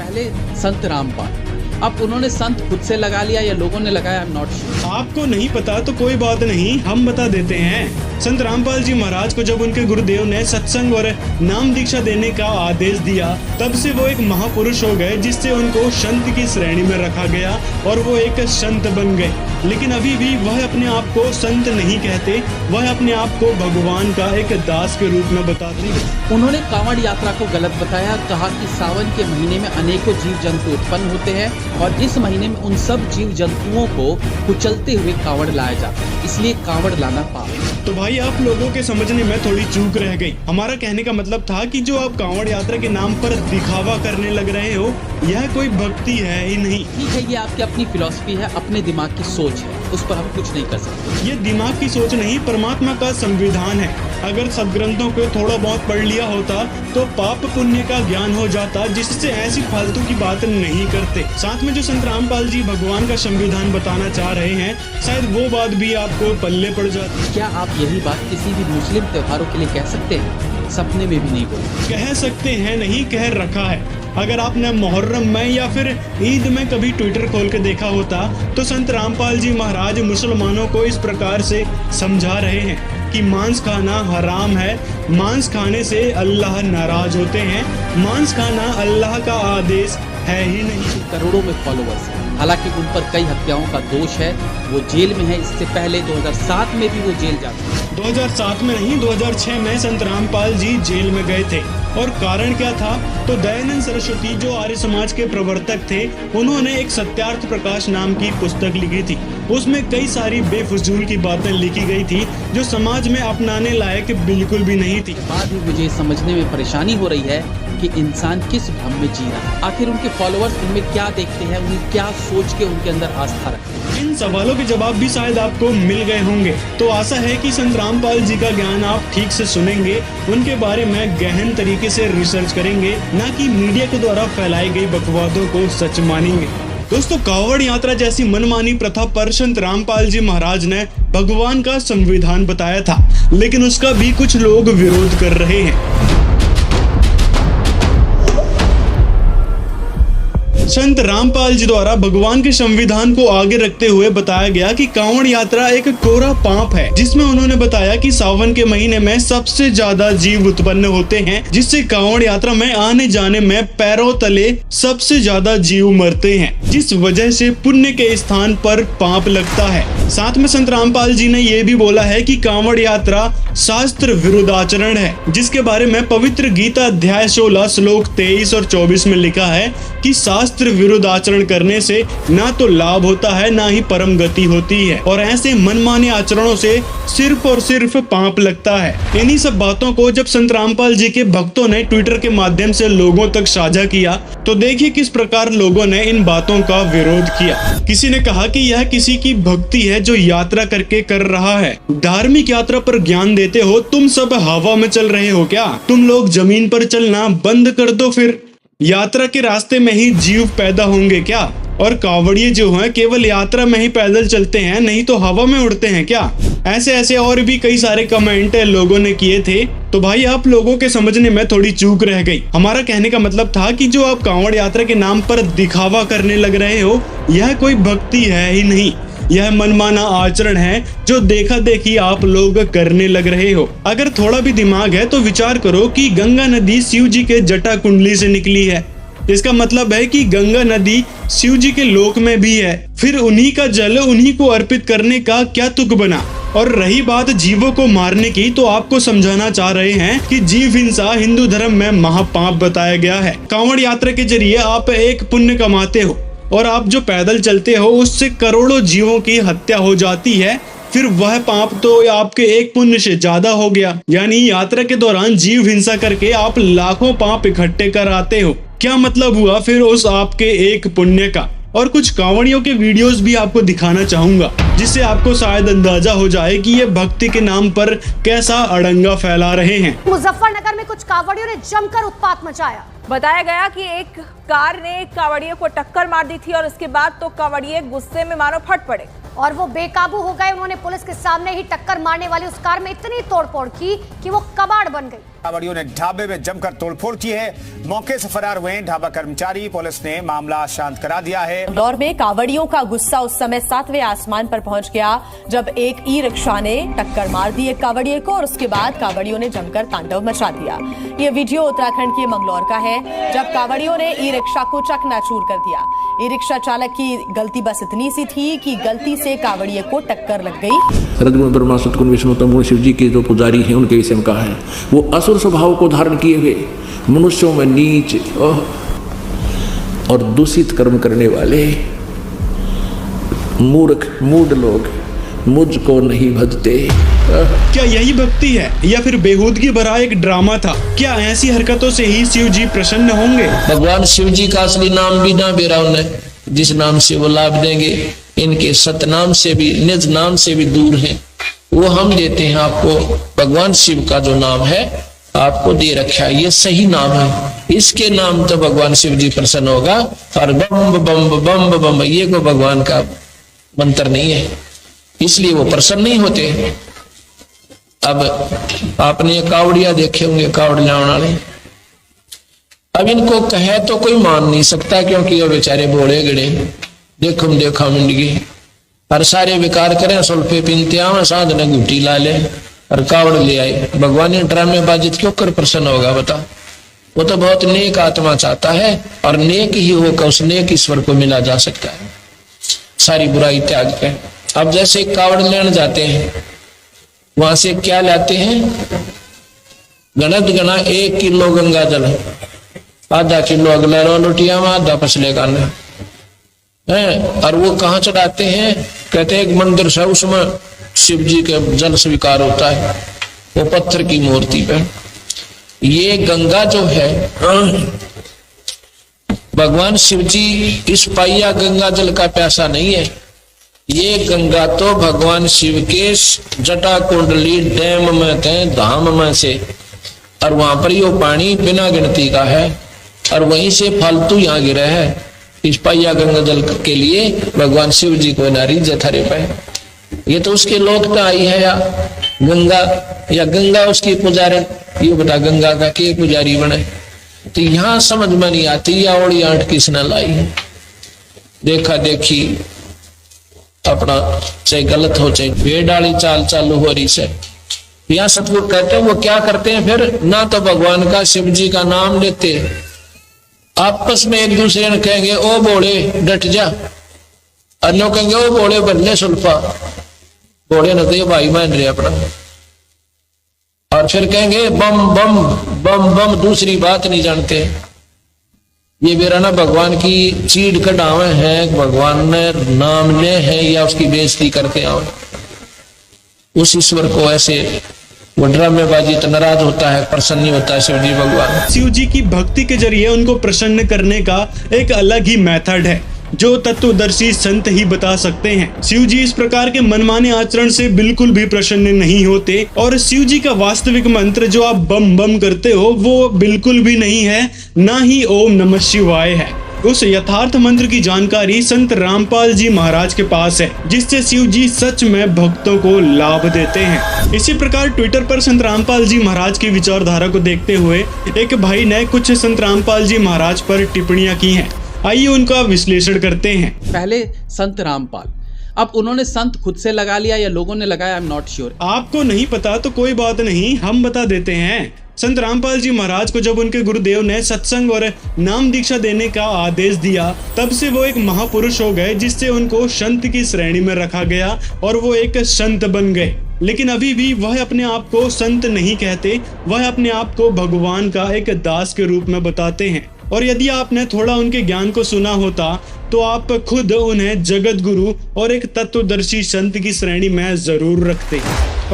पहले संत रामपाल, अब उन्होंने संत खुद से लगा लिया या लोगों ने लगाया, आई एम नॉट श्योर। आपको नहीं पता तो कोई बात नहीं, हम बता देते हैं। संत रामपाल जी महाराज को जब उनके गुरुदेव ने सत्संग और नाम दीक्षा देने का आदेश दिया, तब से वो एक महापुरुष हो गए, जिससे उनको संत की श्रेणी में रखा गया और वो एक संत बन गए। लेकिन अभी भी वह अपने आप को संत नहीं कहते, वह अपने आप को भगवान का एक दास के रूप में बताते हैं। उन्होंने कांवड़ यात्रा को गलत बताया, कहा कि सावन के महीने में अनेकों जीव जंतु उत्पन्न होते हैं और इस महीने में उन सब जीव जंतुओं को कुचलते हुए कांवड़ लाया जाता है, इसलिए कांवड़ लाना पाप है। तो भाई आप लोगों के समझने में थोड़ी चूक रह गई। हमारा कहने का मतलब था कि जो आप कांवड़ यात्रा के नाम पर दिखावा करने लग रहे हो, यह कोई भक्ति है ही नहीं। ठीक है, ये आपकी अपनी फिलॉसफी है, अपने दिमाग की सोच है, उस पर हम कुछ नहीं कर सकते। ये दिमाग की सोच नहीं, परमात्मा का संविधान है। अगर सदग्रंथों को थोड़ा बहुत पढ़ लिया होता तो पाप पुण्य का ज्ञान हो जाता, जिससे ऐसी फालतू की बात नहीं करते। साथ में जो संत रामपाल जी भगवान का संविधान बताना चाह रहे हैं, शायद वो बात भी आपको पल्ले पड़ जाती। क्या आप यही बात किसी भी मुस्लिम त्योहारों के लिए कह सकते हैं? सपने में भी नहीं बोले। कह सकते हैं नहीं, कह रखा है। अगर आपने मुहर्रम में या फिर ईद में कभी ट्विटर खोल के देखा होता तो संत रामपाल जी महाराज मुसलमानों को इस प्रकार से समझा रहे हैं कि मांस खाना हराम है, मांस खाने से अल्लाह नाराज होते हैं, मांस खाना अल्लाह का आदेश है ही नहीं। करोड़ों में फॉलोअर्स हैं, हालांकि उन पर कई हत्याओं का दोष है, वो जेल में है। इससे पहले 2007 में भी वो जेल जाते हैं। 2007 में नहीं, 2006 में संत रामपाल जी जेल में गए थे। और कारण क्या था? तो दयानंद सरस्वती जो आर्य समाज के प्रवर्तक थे, उन्होंने एक सत्यार्थ प्रकाश नाम की पुस्तक लिखी थी। उसमें कई सारी बेफजूल की बातें लिखी गई थी जो समाज में अपनाने लायक बिल्कुल भी नहीं थी। बाद में मुझे समझने में परेशानी हो रही है कि इंसान किस भ्रम में जी रहा है। आखिर उनके फॉलोअर्स उनमें क्या देखते हैं, उन्हें क्या सोच के उनके अंदर आस्था रखते हैं। इन सवालों के जवाब भी शायद आपको मिल गए होंगे। तो आशा है कि संत रामपाल जी का ज्ञान आप ठीक से सुनेंगे, उनके बारे में गहन तरीके से रिसर्च करेंगे, न कि मीडिया के द्वारा फैलाई गई बकवादों को सच मानेंगे। दोस्तों, कांवड़ यात्रा जैसी मनमानी प्रथा पर संत रामपाल जी महाराज ने भगवान का संविधान बताया था, लेकिन उसका भी कुछ लोग विरोध कर रहे हैं। संत रामपाल जी द्वारा भगवान के संविधान को आगे रखते हुए बताया गया कि कांवड़ यात्रा एक कोरा पाप है, जिसमें उन्होंने बताया कि सावन के महीने में सबसे ज्यादा जीव उत्पन्न होते हैं, जिससे कांवड़ यात्रा में आने जाने में पैरों तले सबसे ज्यादा जीव मरते हैं, जिस वजह से पुण्य के स्थान पर पाप लगता है। साथ में संत रामपाल जी ने यह भी बोला है कि कांवड़ यात्रा शास्त्र विरुद्ध आचरण है, जिसके बारे में पवित्र गीता अध्याय 16 श्लोक 23 और 24 में लिखा है कि शास्त्र विरुद्ध आचरण करने से ना तो लाभ होता है, ना ही परम गति होती है, और ऐसे मनमाने आचरणों से सिर्फ और सिर्फ पाप लगता है। इन्हीं सब बातों को जब संत रामपाल जी के भक्तों ने ट्विटर के माध्यम से लोगों तक साझा किया, तो देखिए किस प्रकार लोगों ने इन बातों का विरोध किया। किसी ने कहा कि यह किसी की भक्ति है जो यात्रा करके कर रहा है। धार्मिक यात्रा पर ज्ञान देते हो, तुम सब हवा में चल रहे हो क्या? तुम लोग जमीन पर चलना बंद कर दो, फिर यात्रा के रास्ते में ही जीव पैदा होंगे क्या? और कांवड़िए जो हैं केवल यात्रा में ही पैदल चलते हैं, नहीं तो हवा में उड़ते हैं क्या? ऐसे और भी कई सारे कमेंट लोगों ने किए थे। तो भाई आप लोगों के समझने में थोड़ी चूक रह गई। हमारा कहने का मतलब था कि जो आप कांवड़ यात्रा के नाम पर दिखावा करने लग रहे हो, यह कोई भक्ति है ही नहीं, यह मनमाना आचरण है जो देखा देखी आप लोग करने लग रहे हो। अगर थोड़ा भी दिमाग है तो विचार करो कि गंगा नदी शिव जी के जटा कुंडली से निकली है। इसका मतलब है कि गंगा नदी शिव जी के लोक में भी है, फिर उन्हीं का जल उन्हीं को अर्पित करने का क्या तुक बना? और रही बात जीवों को मारने की, तो आपको समझाना चाह रहे हैं कि जीव हिंसा हिंदू धर्म में महापाप बताया गया है। कांवड़ यात्रा के जरिए आप एक पुण्य कमाते हो, और आप जो पैदल चलते हो उससे करोड़ों जीवों की हत्या हो जाती है, फिर वह पाप तो आपके एक पुण्य से ज्यादा हो गया। यानी यात्रा के दौरान जीव हिंसा करके आप लाखों पाप इकट्ठे कर आते हो। क्या मतलब हुआ फिर उस आपके एक पुण्य का? और कुछ कांवड़ियों के वीडियोस भी आपको दिखाना चाहूंगा, जिससे आपको शायद अंदाजा हो जाए कि ये भक्ति के नाम पर कैसा अड़ंगा फैला रहे हैं। मुजफ्फरनगर में कुछ कांवड़ियों ने जमकर उत्पात मचाया। बताया गया कि एक कार ने एक कांवड़िये को टक्कर मार दी थी और उसके बाद तो कांवड़िये गुस्से में मानो फट पड़े। और वो बेकाबू हो गए। उन्होंने पुलिस के सामने ही टक्कर मारने वाली उस कार में इतनी तोड़फोड़ की कि वो कबाड़ बन गई। कावड़ियों ने ढाबे में जमकर तोड़फोड़ की है, मौके से फरार हुए ढाबा कर्मचारी। पुलिस ने मामला शांत करा दिया है। इंदौर में कावड़ियों का गुस्सा उस समय 7वें आसमान पर पहुंच गया जब एक ई रिक्शा ने टक्कर मार दी एक कावड़िए को और उसके बाद कावड़ियों ने जमकर तांडव मचा दिया। ये वीडियो उत्तराखंड के मंगलौर का है जब कावड़ियों ने ई रिक्शा को चकनाचूर कर दिया। ई रिक्शा चालक की गलती बस इतनी सी थी कि गलती से कावड़िए को टक्कर लग गई। रजगुण ब्रह्मा सतगुण विष्णु तमगुण शिव जी के जो पुजारी हैं उनके विषय में कहा है, वो असुर स्वभाव को धारण किए हुए मनुष्यों में नीच और दूषित कर्म करने वाले मूर्ख मूढ़ लोग मुझको नहीं भजते। क्या यही भक्ति है या फिर बेहूदगी भरा एक ड्रामा था? क्या ऐसी हरकतों से ही शिव जी प्रसन्न होंगे? भगवान शिव जी का असली नाम भी ना बेरा उन्हें, जिस नाम से वो लाभ देंगे इनके सतनाम से भी निज नाम से भी दूर हैं। वो हम देते हैं आपको। भगवान शिव का जो नाम है आपको दे रखा है, ये सही नाम है। इसके नाम तो भगवान शिव जी प्रसन्न होगा। और बम बम बम बम ये को भगवान का मंत्र नहीं है, इसलिए वो प्रसन्न नहीं होते। अब आपने कावड़िया देखे होंगे, कावड़िया वाले, अब इनको कहे तो कोई मान नहीं सकता क्योंकि वो बेचारे बोले गड़े देखम देखा मिंडगी और सारे विकार करें, सुल्फे पीनते आवे, साध ने गुटी ला ले और कावड़ ले आए। भगवान ने ड्रामे बाजित क्यों कर प्रसन्न होगा बता? वो तो बहुत नेक आत्मा चाहता है और नेक ही होकर उस नेक ईश्वर को मिला जा सकता है, सारी बुराई त्याग के। अब जैसे कावड़ लेने जाते हैं, वहां से क्या लाते हैं? गणत गणा 1 किलो गंगा जल, आधा किलो अगला रोटिया में, आधा पसले का है। और वो कहाँ चढ़ाते हैं? कहते हैं एक मंदिर से, उसमें शिव जी के जल स्वीकार होता है, वो पत्थर की मूर्ति पे। ये गंगा जो है, भगवान शिव जी इस पाइया गंगा जल का प्यासा नहीं है। ये गंगा तो भगवान शिव के जटा कुंडली डैम में थे, धाम में से, और वहां पर ये पानी बिना गिनती का है और वहीं से फालतू यहाँ गिरा है। इस पाइया गंगा जल के लिए भगवान शिव जी को नारी जथरे पे। ये तो उसके लोक का आई है या गंगा उसकी पुजारी। ये बता गंगा का के पुजारी बने? तो यहाँ समझ में नहीं आती या ओड़ी आंट किसने लाई है। देखा देखी अपना चाहे गलत हो चाहे भेड़ डाली चाल चालू हो रही से। यहाँ सतगुरु कहते हैं वो क्या करते हैं फिर? ना तो भगवान का शिव जी का नाम लेते, आपस में एक दूसरे ने कहेंगे ओ बोले डट जा, अन्यों कहेंगे ओ बोले बल्ले सुल्फा, बोले न तो ये भाई मान रहे अपना, और फिर कहेंगे बम बम बम बम, दूसरी बात नहीं जानते। ये मेरा ना भगवान की चीड़ कढ़ावे हैं, भगवान ने नाम ले है या उसकी बेइज्जती करके आवे। उस ईश्वर को ऐसे वो ड्रामेबाजी तो नाराज होता है, प्रसन्न नहीं होता है शिव जी भगवान। शिव जी की भक्ति के जरिए उनको प्रसन्न करने का एक अलग ही मेथड है जो तत्वदर्शी संत ही बता सकते हैं। शिव जी इस प्रकार के मनमाने आचरण से बिल्कुल भी प्रसन्न नहीं होते और शिव जी का वास्तविक मंत्र जो आप बम बम करते हो वो बिल्कुल भी नहीं है, ना ही ओम नमः शिवाय है। उस यथार्थ मंत्र की जानकारी संत रामपाल जी महाराज के पास है, जिससे शिव जी सच में भक्तों को लाभ देते हैं। इसी प्रकार ट्विटर पर संत रामपाल जी महाराज की विचारधारा को देखते हुए एक भाई ने कुछ संत रामपाल जी महाराज पर टिप्पणियां की हैं। आइए उनका विश्लेषण करते हैं। पहले संत रामपाल, अब उन्होंने संत खुद से लगा लिया या लोगों ने लगाया, आई एम नॉट श्योर। आपको नहीं पता तो कोई बात नहीं, हम बता देते हैं। संत रामपाल जी महाराज को जब उनके गुरुदेव ने सत्संग और नाम दीक्षा देने का आदेश दिया, तब से वो एक महापुरुष हो गए, जिससे उनको संत की श्रेणी में रखा गया और वो एक संत बन गए। लेकिन अभी भी वह अपने आप को संत नहीं कहते, वह अपने आप को भगवान का एक दास के रूप में बताते हैं। और यदि आपने थोड़ा उनके ज्ञान को सुना होता तो आप खुद उन्हें जगत गुरु और एक तत्वदर्शी संत की श्रेणी में जरूर रखते।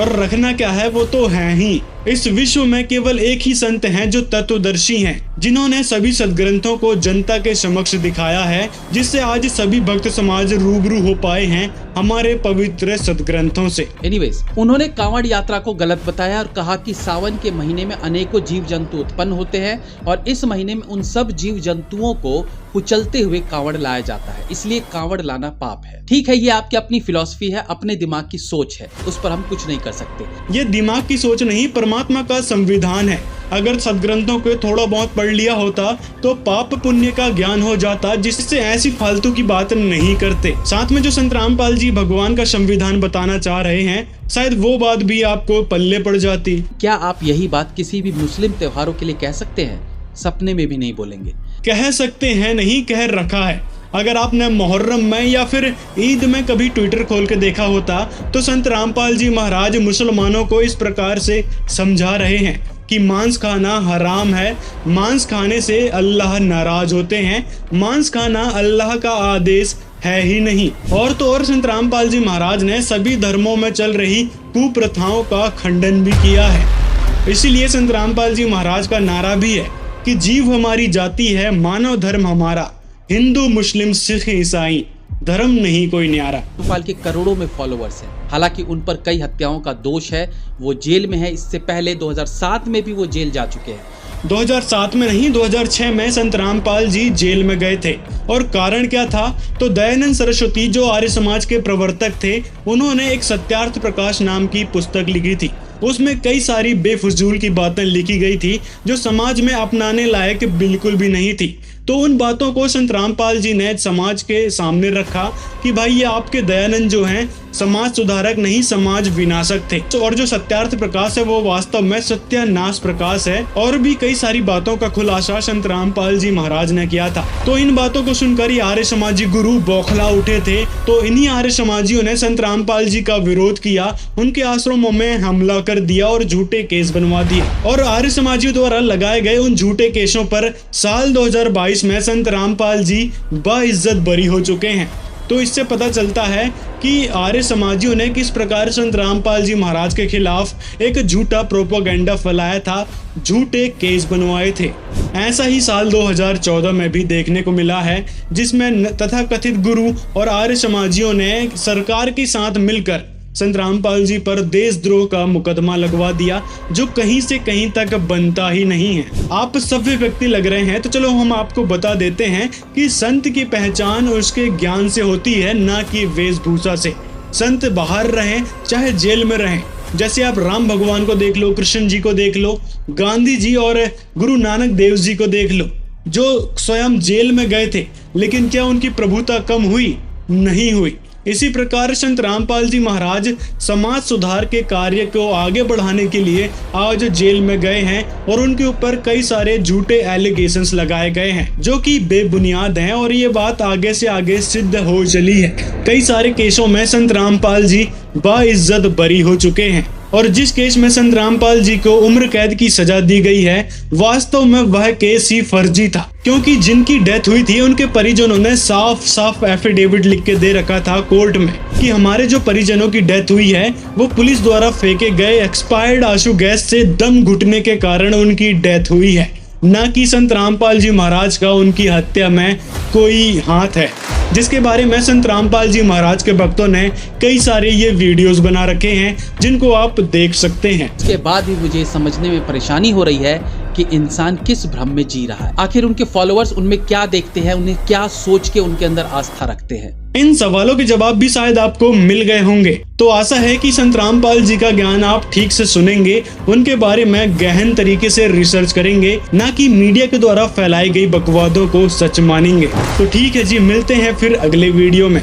और रखना क्या है, वो तो है ही। इस विश्व में केवल एक ही संत हैं जो तत्वदर्शी हैं, जिन्होंने सभी सदग्रंथों को जनता के समक्ष दिखाया है, जिससे आज सभी भक्त समाज रूबरू हो पाए हैं हमारे पवित्र सदग्रंथों से। एनीवेज, उन्होंने कांवड़ यात्रा को गलत बताया और कहा कि सावन के महीने में अनेकों जीव जंतु उत्पन्न होते हैं और इस महीने में उन सब जीव जंतुओं को कुचलते हुए कांवड़ लाया जाता है, इसलिए कांवड़ लाना पाप है। ठीक है, ये आपकी अपनी फिलॉसफी है, अपने दिमाग की सोच है, उस पर हम कुछ नहीं कर सकते। ये दिमाग की सोच नहीं, परमात्मा का संविधान है। अगर सदग्रंथों को थोड़ा बहुत पढ़ लिया होता तो पाप पुण्य का ज्ञान हो जाता, जिससे ऐसी फालतू की बात नहीं करते। साथ में जो संत रामपाल जी भगवान का संविधान बताना चाह रहे हैं, शायद वो बात भी आपको पल्ले पड़ जाती। क्या आप यही बात किसी भी मुस्लिम त्योहारों के लिए कह सकते हैं? सपने में भी नहीं बोलेंगे। कह सकते हैं नहीं, कह रखा है। अगर आपने मुहर्रम में या फिर ईद में कभी ट्विटर खोल के देखा होता तो संत रामपाल जी महाराज मुसलमानों को इस प्रकार से समझा रहे हैं कि मांस खाना हराम है, मांस खाने से अल्लाह नाराज होते हैं, मांस खाना अल्लाह का आदेश है ही नहीं। और तो और संत रामपाल जी महाराज ने सभी धर्मों में चल रही कुप्रथाओं का खंडन भी किया है। इसीलिए संत रामपाल जी महाराज का नारा भी है कि जीव हमारी जाति है, मानव धर्म हमारा, हिंदू मुस्लिम सिख ईसाई, धर्म नहीं कोई न्यारा। रामपाल के करोड़ों में फॉलोअर्स हैं, हालांकि उन पर कई हत्याओं का दोष है, वो जेल में है। इससे पहले 2007 में भी वो जेल जा चुके हैं। 2007 में नहीं, 2006 में संत रामपाल जी जेल में गए थे। और कारण क्या था? तो दयानंद सरस्वती जो आर्य समाज के प्रवर्तक थे, उन्होंने एक सत्यार्थ प्रकाश नाम की पुस्तक लिखी थी। उसमें कई सारी बेफजूल की बातें लिखी गई थी जो समाज में अपनाने लायक बिल्कुल भी नहीं थी। तो उन बातों को संत रामपाल जी ने समाज के सामने रखा कि भाई ये आपके दयानंद जो हैं समाज सुधारक नहीं, समाज विनाशक थे। और जो सत्यार्थ प्रकाश है वो वास्तव में सत्यानाश प्रकाश है। और भी कई सारी बातों का खुलासा संत रामपाल जी महाराज ने किया था। तो इन बातों को सुनकर ही आर्य समाजी गुरु बौखला उठे थे। तो इन्हीं आर्य समाजियों ने संत रामपाल जी का विरोध किया, उनके आश्रमों में हमला कर दिया और झूठे केस बनवा दिए। और आर्य समाजियों द्वारा लगाए गए उन झूठे केसों पर साल 2022 में संत रामपाल जी बाइज्जत बरी हो चुके हैं। तो इससे पता चलता है कि आर्य समाजियों ने किस प्रकार संत रामपाल जी महाराज के खिलाफ एक झूठा प्रोपेगेंडा फैलाया था, झूठे केस बनवाए थे। ऐसा ही साल 2014 में भी देखने को मिला है, जिसमें तथाकथित गुरु और आर्य समाजियों ने सरकार के साथ मिलकर संत रामपाल जी पर देशद्रोह का मुकदमा लगवा दिया, जो कहीं से कहीं तक बनता ही नहीं है। आप सभ्य व्यक्ति लग रहे हैं, तो चलो हम आपको बता देते हैं कि संत की पहचान उसके ज्ञान से होती है, ना कि वेशभूषा से। संत बाहर रहें चाहे जेल में रहें, जैसे आप राम भगवान को देख लो, कृष्ण जी को देख लो, गांधी जी और गुरु नानक देव जी को देख लो, जो स्वयं जेल में गए थे, लेकिन क्या उनकी प्रभुता कम हुई? नहीं हुई। इसी प्रकार संत रामपाल जी महाराज समाज सुधार के कार्य को आगे बढ़ाने के लिए आज जेल में गए हैं और उनके ऊपर कई सारे झूठे एलिगेशंस लगाए गए हैं जो कि बेबुनियाद हैं। और ये बात आगे से आगे सिद्ध हो चली है। कई सारे केसों में संत रामपाल जी बाइज्जत बरी हो चुके हैं। और जिस केस में संत रामपाल जी को उम्र कैद की सजा दी गई है, वास्तव में वह केस ही फर्जी था, क्योंकि जिनकी डेथ हुई थी उनके परिजनों ने साफ साफ एफिडेविट लिख के दे रखा था कोर्ट में कि हमारे जो परिजनों की डेथ हुई है वो पुलिस द्वारा फेंके गए एक्सपायर्ड आंसू गैस से दम घुटने के कारण उनकी डेथ हुई है, ना कि संत रामपाल जी महाराज का उनकी हत्या में कोई हाथ है, जिसके बारे में संत रामपाल जी महाराज के भक्तों ने कई सारे ये वीडियोस बना रखे हैं, जिनको आप देख सकते हैं। इसके बाद भी मुझे समझने में परेशानी हो रही है कि इंसान किस भ्रम में जी रहा है। आखिर उनके फॉलोअर्स उनमें क्या देखते हैं, उन्हें क्या सोच के उनके अंदर आस्था रखते हैं। इन सवालों के जवाब भी शायद आपको मिल गए होंगे। तो आशा है कि संत रामपाल जी का ज्ञान आप ठीक से सुनेंगे, उनके बारे में गहन तरीके से रिसर्च करेंगे, ना कि मीडिया के द्वारा फैलाई गई बकवादों को सच मानेंगे। तो ठीक है जी, मिलते हैं फिर अगले वीडियो में।